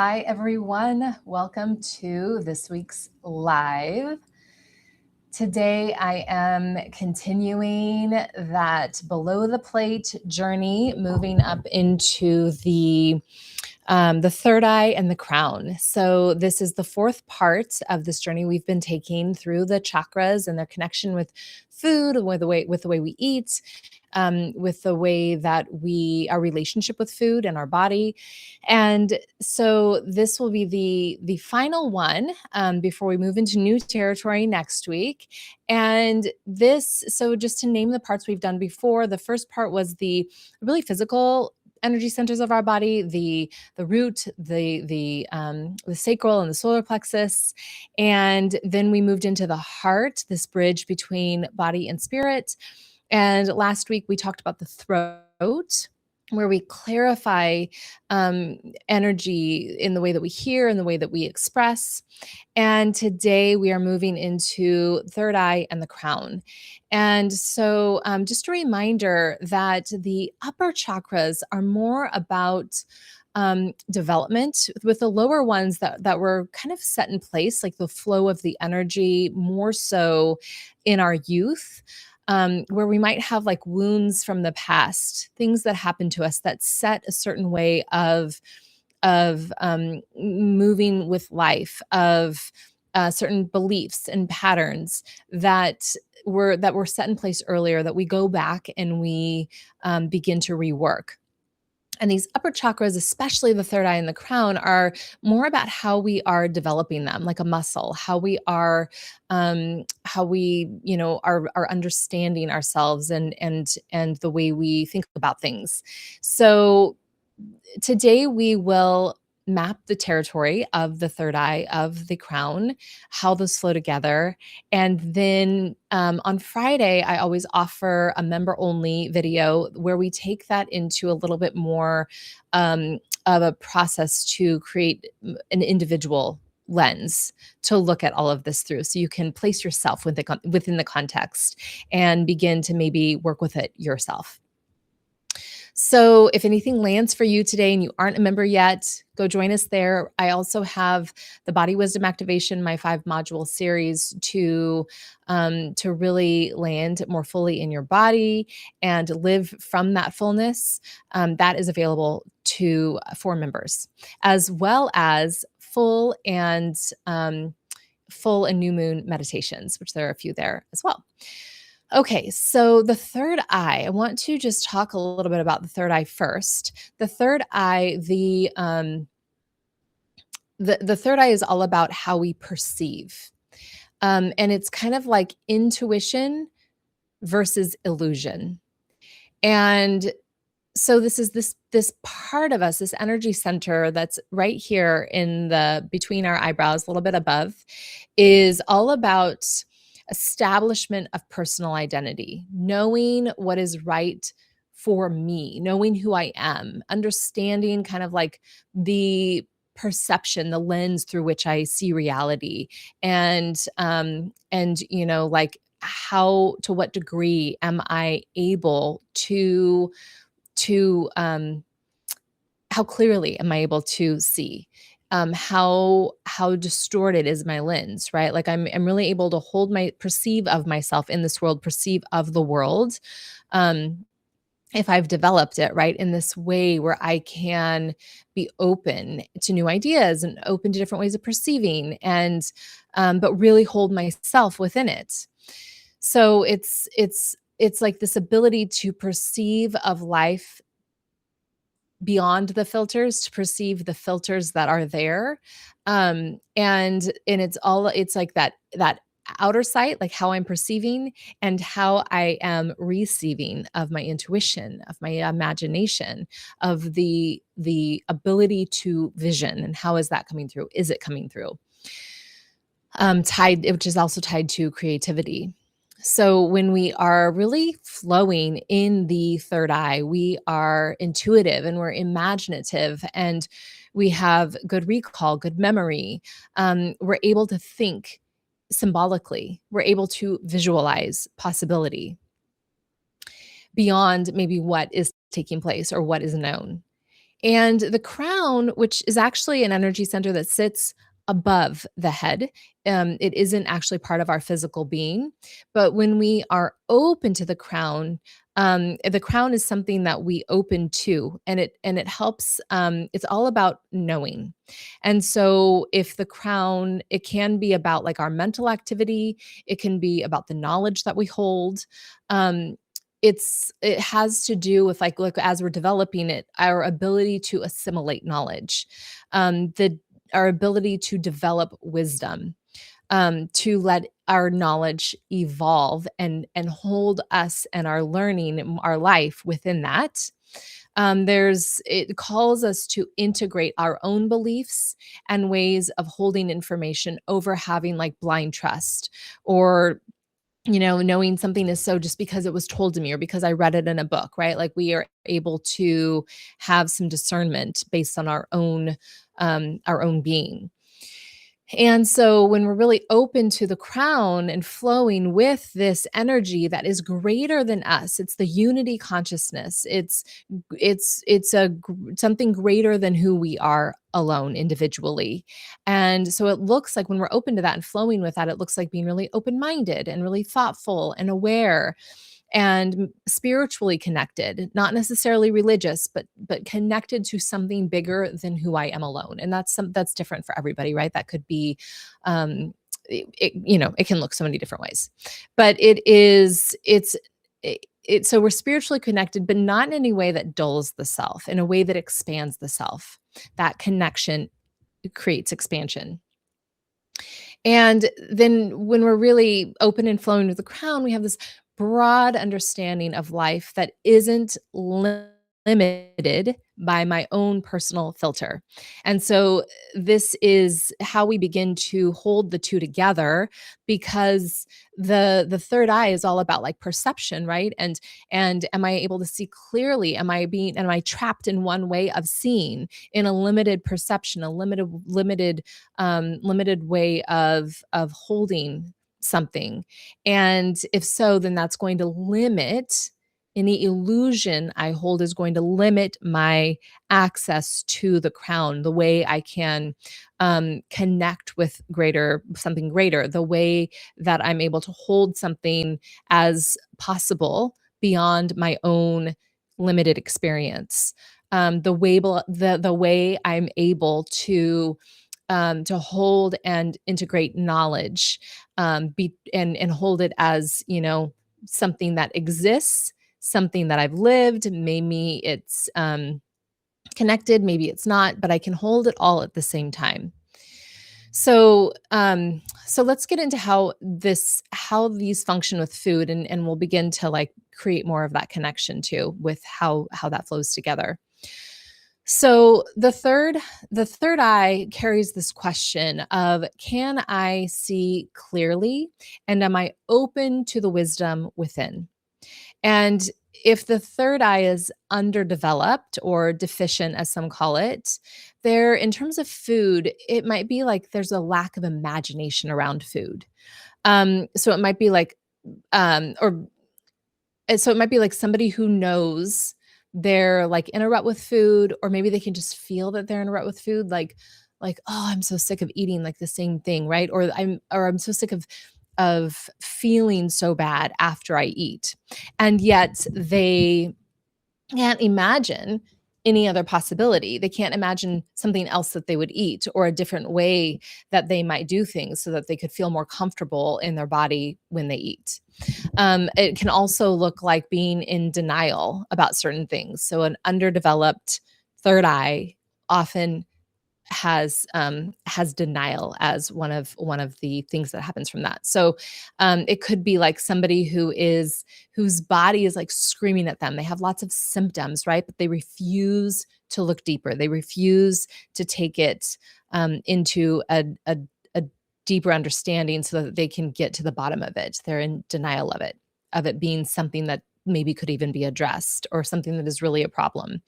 Hi, everyone. Welcome to this week's live. Today, I am continuing that below the plate journey, moving up into the third eye and the crown. So this is the fourth part of this journey we've been taking through the chakras and their connection with food, with the way we eat, with the way that our relationship with food and our body. And so this will be the final one before we move into new territory next week. And so just to name the parts we've done before, the first part was the really physical energy centers of our body, the root, the sacral and the solar plexus. And then we moved into the heart, this bridge between body and spirit. And last week we talked about the throat, where we clarify energy in the way that we hear and the way that we express. And today we are moving into third eye and the crown. And so just a reminder that the upper chakras are more about development, with the lower ones that were kind of set in place, like the flow of the energy more so in our youth. Where we might have like wounds from the past, things that happened to us that set a certain way of moving with life, of certain beliefs and patterns that were set in place earlier, that we go back and we begin to rework. And these upper chakras, especially the third eye and the crown, are more about how we are developing them, like a muscle, how we are understanding ourselves and the way we think about things. So today we will map the territory of the third eye, of the crown, how those flow together. And then on Friday, I always offer a member-only video where we take that into a little bit more of a process to create an individual lens to look at all of this through, so you can place yourself within the context and begin to maybe work with it yourself. So if anything lands for you today and you aren't a member yet, go join us there. I also have the Body Wisdom Activation, my 5-module series to really land more fully in your body and live from that fullness. That is available for members, as well as full and new moon meditations, which there are a few there as well. Okay, so the third eye, I want to just talk a little bit about the third eye first. The third eye, the third eye is all about how we perceive. And it's kind of like intuition versus illusion. And so this is this part of us, this energy center that's right here between our eyebrows, a little bit above, is all about establishment of personal identity, knowing what is right for me, knowing who I am, understanding kind of like the perception, the lens through which I see reality, and like to what degree am I able to how clearly am I able to see? How distorted is my lens, right? Like I'm really able to perceive of myself in this world, perceive of the world. If I've developed it, right, in this way where I can be open to new ideas and open to different ways of perceiving, and but really hold myself within it. So it's like this ability to perceive of life beyond the filters, to perceive the filters that are there. And it's like that outer sight, like how I'm perceiving and how I am receiving of my intuition, of my imagination, of the ability to vision, and how is that coming through? Is it coming through? Which is also tied to creativity. So when we are really flowing in the third eye, we are intuitive and we're imaginative, and we have good recall, good memory. We're able to think symbolically. We're able to visualize possibility beyond maybe what is taking place or what is known. And the crown, which is actually an energy center that sits above the head, it isn't actually part of our physical being. But when we are open to the crown is something that we open to, and it helps. It's all about knowing. And so, if the crown, it can be about like our mental activity, it can be about the knowledge that we hold. Um, it has to do with like, look, as we're developing it, our ability to assimilate knowledge, the our ability to develop wisdom, to let our knowledge evolve and hold us and our learning, our life within that. There's It calls us to integrate our own beliefs and ways of holding information over having like blind trust, or knowing something is so just because it was told to me or because I read it in a book, right? Like we are able to have some discernment based on our own being. And so when we're really open to the crown and flowing with this energy that is greater than us, it's the unity consciousness. Something greater than who we are alone individually. And so it looks like when we're open to that and flowing with that, it looks like being really open-minded and really thoughtful and aware and spiritually connected, not necessarily religious, but connected to something bigger than who I am alone. And that's different for everybody, right? That could be it can look so many different ways. But so we're spiritually connected, but not in any way that dulls the self, in a way that expands the self. That connection creates expansion. And then when we're really open and flowing with the crown, we have this broad understanding of life that isn't limited by my own personal filter. And so this is how we begin to hold the two together, because the third eye is all about like perception, right? And am I able to see clearly? Am I trapped in one way of seeing, in a limited perception, a limited way of holding something? And if so, then that's going to limit any illusion I hold, is going to limit my access to the crown, the way I can connect with something greater, the way that I'm able to hold something as possible beyond my own limited experience. The way I'm able to hold and integrate knowledge, and hold it as something that exists, something that I've lived. Maybe it's connected, maybe it's not, but I can hold it all at the same time. So let's get into how these function with food, and we'll begin to like create more of that connection too with how that flows together. So the third eye carries this question of, can I see clearly, and am I open to the wisdom within? And if the third eye is underdeveloped or deficient, as some call it, there, in terms of food, it might be like there's a lack of imagination around food. So it might be like, or so it might be like somebody who knows they're like in a rut with food, or maybe they can just feel that they're in a rut with food, like, oh, I'm so sick of eating like the same thing, right? Or I'm so sick of feeling so bad after I eat. And yet they can't imagine any other possibility. They can't imagine something else that they would eat, or a different way that they might do things so that they could feel more comfortable in their body when they eat. It can also look like being in denial about certain things. So an underdeveloped third eye often has denial as one of the things that happens from that. So it could be like somebody whose body is like screaming at them. They have lots of symptoms, right? But they refuse to look deeper. They refuse to take it into a deeper understanding so that they can get to the bottom of it. They're in denial of it being something that maybe could even be addressed, or something that is really a problem.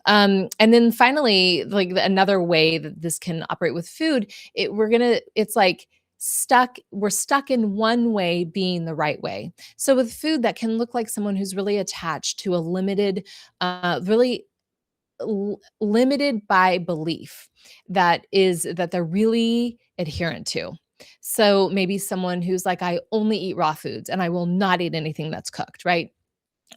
And then finally, like another way that this can operate with food, it's like we're stuck in one way being the right way. So with food, that can look like someone who's really attached to a limited, really limited by belief that they're really adherent to. So maybe someone who's like, I only eat raw foods and I will not eat anything that's cooked, right?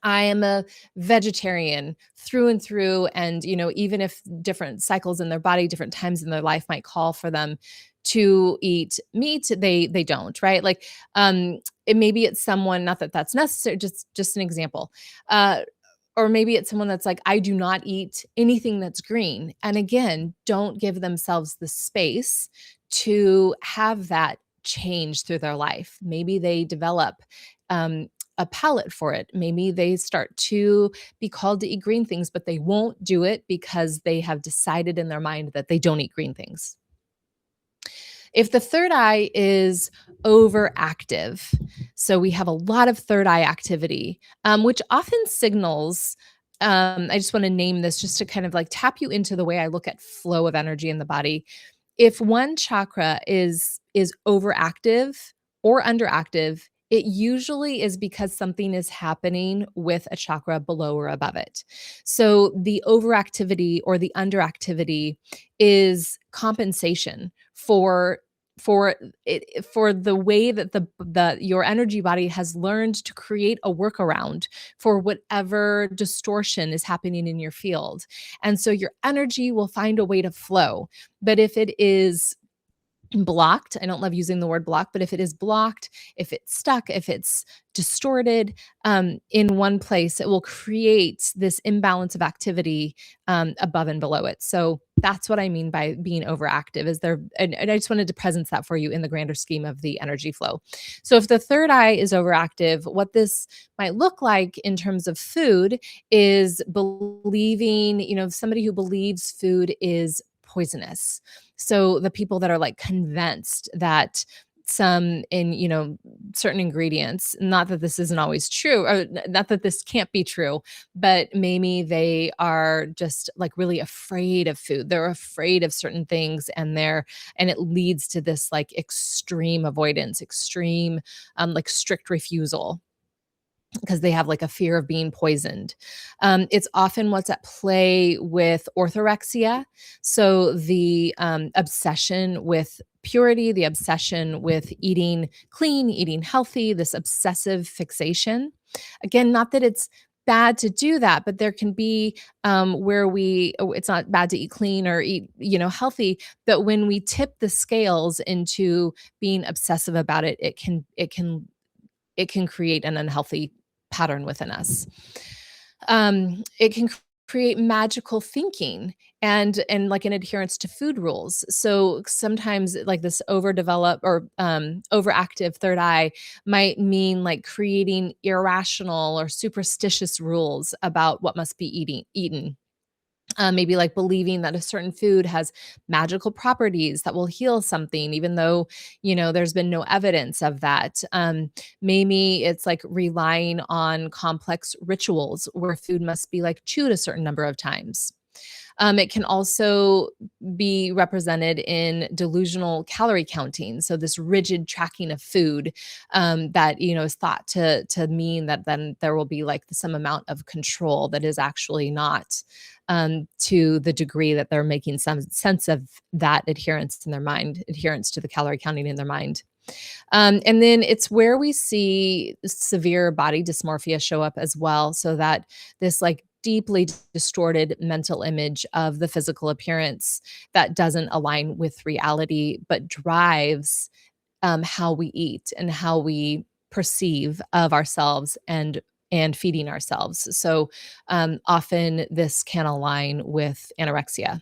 I am a vegetarian through and through. And, even if different cycles in their body, different times in their life might call for them to eat meat, they don't, right? Like, maybe it's someone, not that that's necessary, just an example. Uh, or maybe it's someone that's like, I do not eat anything that's green. And again, don't give themselves the space to have that change through their life. Maybe they develop a palate for it. Maybe they start to be called to eat green things, but they won't do it because they have decided in their mind that they don't eat green things. If the third eye is overactive, so we have a lot of third eye activity, which often signals, I just want to name this just to kind of like tap you into the way I look at flow of energy in the body. If one chakra is overactive or underactive, it usually is because something is happening with a chakra below or above it. So the overactivity or the underactivity is compensation for the way that the your energy body has learned to create a workaround for whatever distortion is happening in your field. And so your energy will find a way to flow. But if it is blocked, I don't love using the word block, but if it is blocked, if it's stuck, if it's distorted in one place, it will create this imbalance of activity above and below it. So that's what I mean by being overactive. Is there, and I just wanted to presence that for you in the grander scheme of the energy flow. So if the third eye is overactive, what this might look like in terms of food is believing, somebody who believes food is poisonous. So the people that are like convinced that some in, certain ingredients, not that this isn't always true, or not that this can't be true, but maybe they are just like really afraid of food. They're afraid of certain things and it leads to this like extreme avoidance, extreme like strict refusal because they have like a fear of being poisoned. It's often what's at play with orthorexia. So the obsession with purity, the obsession with eating clean, eating healthy, this obsessive fixation. Again, not that it's bad to do that, but there can be it's not bad to eat clean or eat, healthy, but when we tip the scales into being obsessive about it, it can create an unhealthy pattern within us. It can create magical thinking and like an adherence to food rules. So sometimes like this overdeveloped or overactive third eye might mean like creating irrational or superstitious rules about what must be eaten. Maybe like believing that a certain food has magical properties that will heal something, even though, there's been no evidence of that. Maybe it's like relying on complex rituals where food must be like chewed a certain number of times. It can also be represented in delusional calorie counting. So this rigid tracking of food that is thought to mean that then there will be like some amount of control that is actually not to the degree that they're making some sense of that adherence in their mind, adherence to the calorie counting in their mind. And then it's where we see severe body dysmorphia show up as well. So that this like deeply distorted mental image of the physical appearance that doesn't align with reality, but drives how we eat and how we perceive of ourselves and feeding ourselves. So often this can align with anorexia.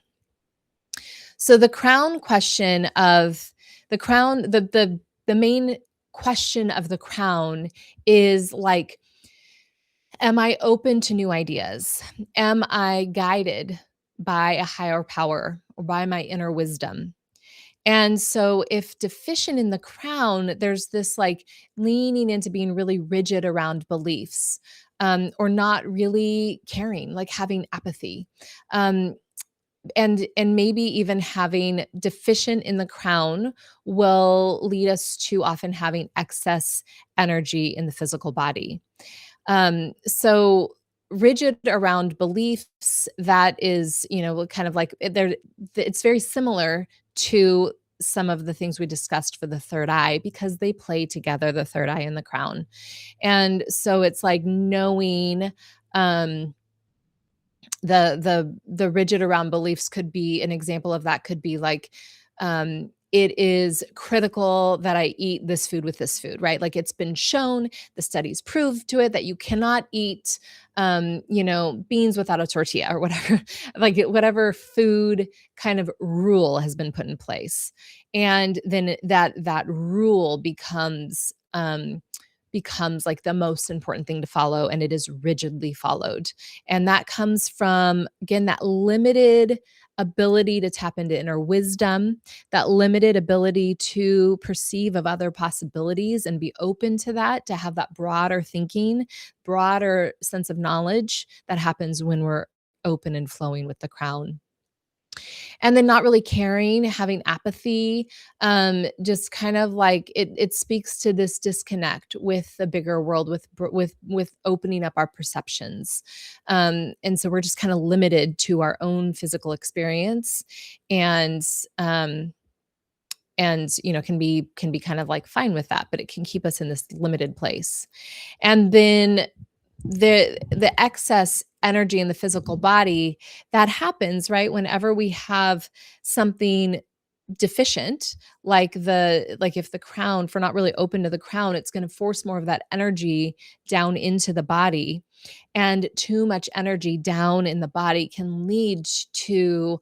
So the crown question of the crown, the main question of the crown is like, am I open to new ideas? Am I guided by a higher power or by my inner wisdom? And so, if deficient in the crown, there's this like leaning into being really rigid around beliefs or not really caring, like having apathy. Um, and maybe even having deficient in the crown will lead us to often having excess energy in the physical body. So rigid around beliefs, that is, kind of like it's very similar to some of the things we discussed for the third eye because they play together, the third eye and the crown. And so it's like knowing um the rigid around beliefs could be an example of that, could be like it is critical that I eat this food with this food, right? Like it's been shown, the studies prove to it that you cannot eat beans without a tortilla or whatever, like whatever food kind of rule has been put in place. And then that rule becomes like the most important thing to follow, and it is rigidly followed. And that comes from, again, that limited ability to tap into inner wisdom, that limited ability to perceive of other possibilities and be open to that, to have that broader thinking, broader sense of knowledge that happens when we're open and flowing with the crown. And then not really caring, having apathy, just kind of like it speaks to this disconnect with the bigger world, with opening up our perceptions. And so we're just kind of limited to our own physical experience, and um can be kind of like fine with that, but it can keep us in this limited place. And then the excess energy in the physical body that happens, right, whenever we have something deficient, like if the crown, if we're not really open to the crown, it's going to force more of that energy down into the body. And too much energy down in the body can lead to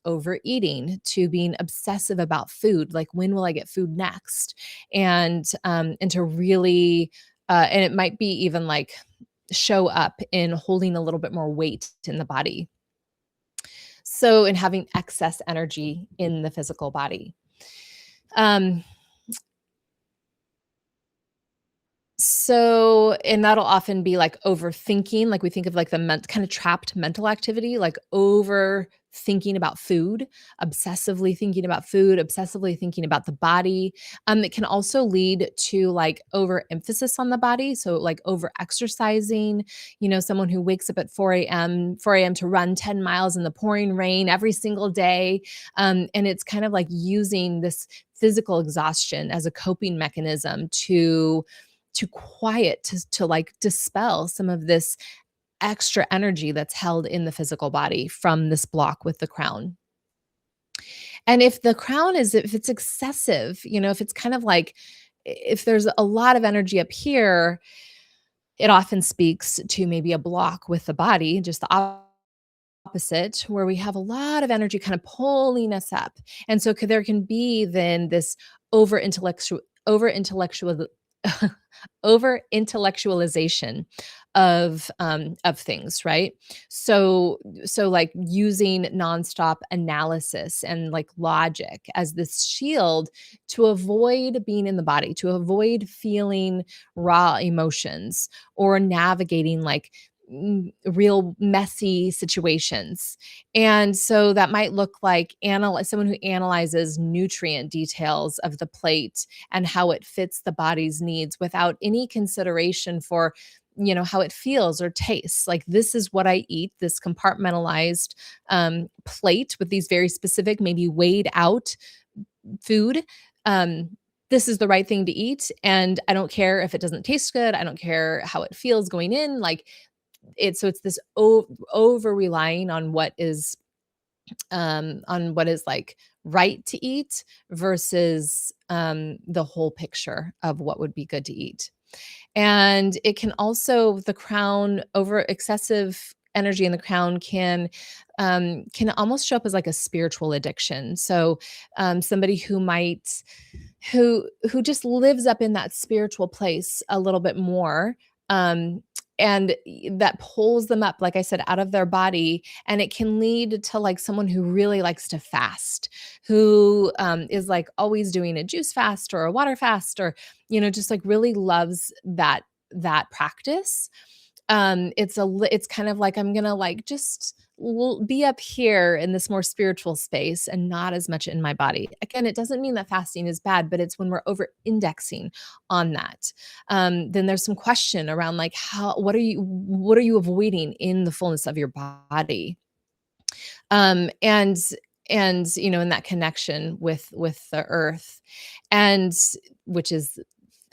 overeating, to being obsessive about food, like when will I get food next, and to really and it might be even like show up in holding a little bit more weight in the body. So, in having excess energy in the physical body. Um, and that'll often be like overthinking, like we think of like the kind of trapped mental activity, like overthinking about food, obsessively thinking about food, obsessively thinking about the body. It can also lead to like overemphasis on the body. So like over exercising, someone who wakes up at 4 a.m. to run 10 miles in the pouring rain every single day. And it's kind of like using this physical exhaustion as a coping mechanism to quiet, to like dispel some of this extra energy that's held in the physical body from this block with the crown. And if it's excessive, if it's kind of like, if there's a lot of energy up here, it often speaks to maybe a block with the body, just the opposite, where we have a lot of energy kind of pulling us up. And so there can be then this over intellectual over intellectualization of things, right? So like using nonstop analysis and like logic as this shield to avoid being in the body, to avoid feeling raw emotions or navigating like real messy situations. And so that might look like someone who analyzes nutrient details of the plate and how it fits the body's needs without any consideration for how it feels or tastes. Like, this is what I eat, this compartmentalized plate with these very specific, maybe weighed out food. This is the right thing to eat, and I don't care if it doesn't taste good, I don't care how it feels going in. Like, it's this over relying on what is like right to eat versus the whole picture of what would be good to eat. And it can also, the crown, over excessive energy in the crown can almost show up as like a spiritual addiction. So somebody who just lives up in that spiritual place a little bit more, and that pulls them up, like I said, out of their body. And it can lead to like someone who really likes to fast, who is like always doing a juice fast or a water fast, or just like really loves that practice. It's kind of like, I'm gonna like just be up here in this more spiritual space and not as much in my body. Again, it doesn't mean that fasting is bad, but it's when we're over indexing on that. Then there's some question around like what are you avoiding in the fullness of your body? Um, and in that connection with the earth, and which is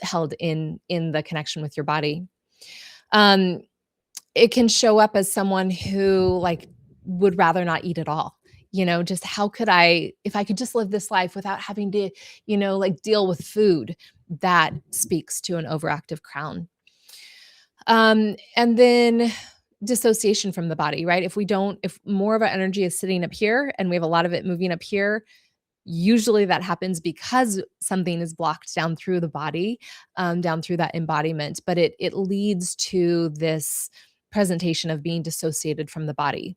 held in the connection with your body. Um, it can show up as someone who, like, would rather not eat at all. Just how could I if I could just live this life without having to, like, deal with food, that speaks to an overactive crown. And then dissociation from the body, right? If more of our energy is sitting up here and we have a lot of it moving up here, usually that happens because something is blocked down through the body, down through that embodiment, but it leads to this presentation of being dissociated from the body.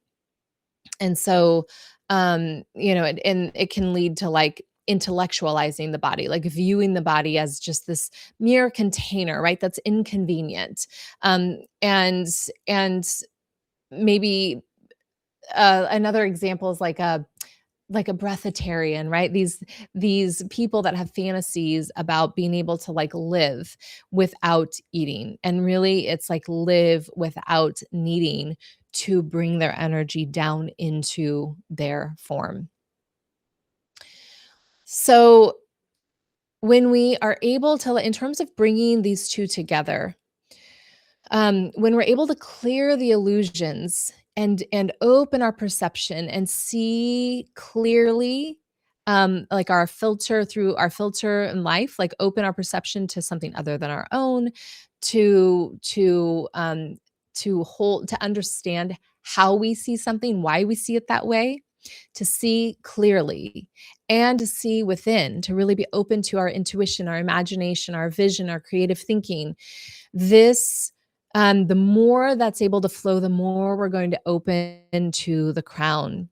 And so, and it can lead to like intellectualizing the body, like viewing the body as just this mere container, right? That's inconvenient. And maybe another example is like a breatharian, right? These people that have fantasies about being able to like live without eating. And really it's like live without needing to bring their energy down into their form. So when we are able to, in terms of bringing these two together, when we're able to clear the illusions and open our perception and see clearly, like our filter through our filter in life, like open our perception to something other than our own, to understand how we see something, why we see it that way, to see clearly and to see within, to really be open to our intuition, our imagination, our vision, our creative thinking. This The more that's able to flow, the more we're going to open to the crown.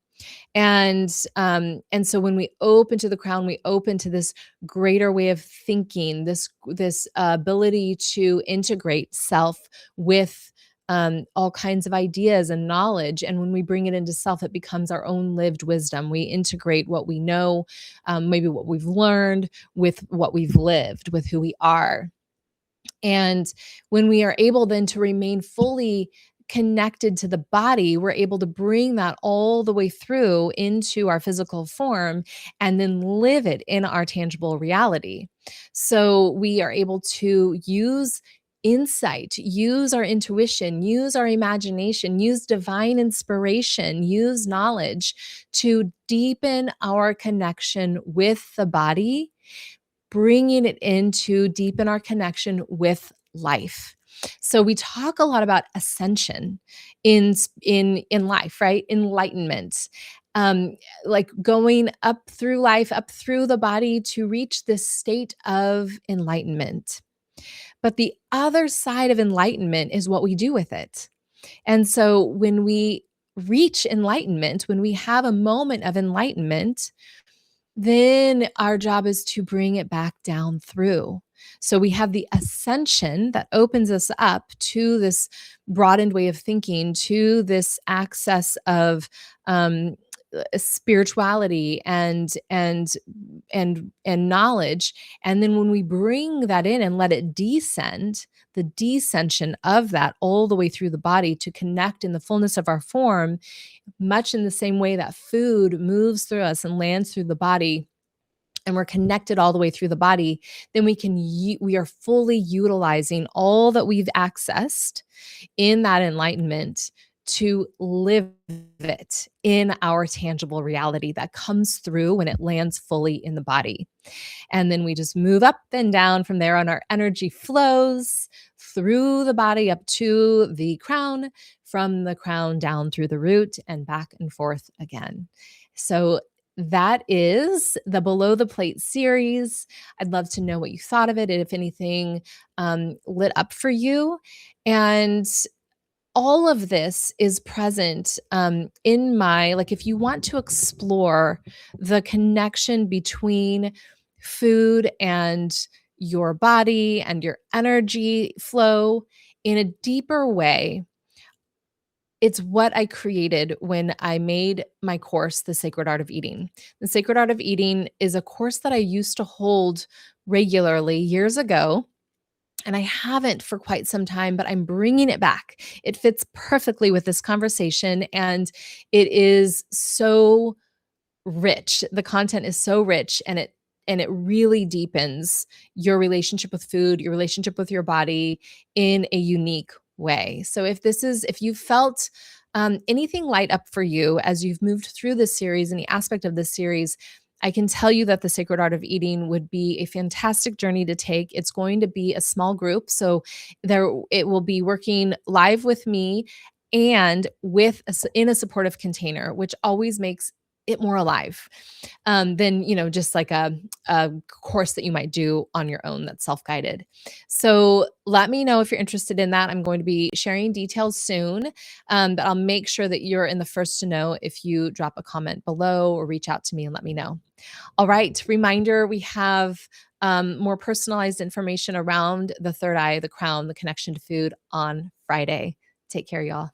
And so when we open to the crown, we open to this greater way of thinking, this ability to integrate self with all kinds of ideas and knowledge. And when we bring it into self, it becomes our own lived wisdom. We integrate what we know, maybe what we've learned, with what we've lived, with who we are. And when we are able then to remain fully connected to the body, we're able to bring that all the way through into our physical form and then live it in our tangible reality. So we are able to use insight, use our intuition, use our imagination, use divine inspiration, use knowledge to deepen our connection with the body, bringing it in to deepen our connection with life. So we talk a lot about ascension in life, right? Enlightenment. Like going up through life, up through the body to reach this state of enlightenment. But the other side of enlightenment is what we do with it. And so when we reach enlightenment, when we have a moment of enlightenment, then our job is to bring it back down through. So we have the ascension that opens us up to this broadened way of thinking, to this access of spirituality and knowledge. And then when we bring that in and let it descend, the descension of that all the way through the body to connect in the fullness of our form, much in the same way that food moves through us and lands through the body, and we're connected all the way through the body, then we are fully utilizing all that we've accessed in that enlightenment to live it in our tangible reality that comes through when it lands fully in the body. And then we just move up and down from there, and our energy flows through the body up to the crown, from the crown down through the root and back and forth again. So that is the Below the Plate series. I'd love to know what you thought of it, and if anything lit up for you. And all of this is present in my, like, if you want to explore the connection between food and your body and your energy flow in a deeper way, It's what I created when I made my course, The Sacred Art of Eating. The Sacred Art of Eating is a course that I used to hold regularly years ago, and I haven't for quite some time, but I'm bringing it back. It fits perfectly with this conversation, and it is so rich. The content is so rich, and it really deepens your relationship with food, your relationship with your body in a unique way. So if you felt anything light up for you as you've moved through this series, any aspect of this series, I can tell you that the Sacred Art of Eating would be a fantastic journey to take. It's going to be a small group, so it will be working live with me and in a supportive container, which always makes it more alive than just like a course that you might do on your own that's self-guided. So let me know if you're interested in that. I'm going to be sharing details soon, but I'll make sure that you're in the first to know if you drop a comment below or reach out to me and let me know. All right, reminder, we have more personalized information around the third eye, the crown, the connection to food on Friday. Take care, y'all.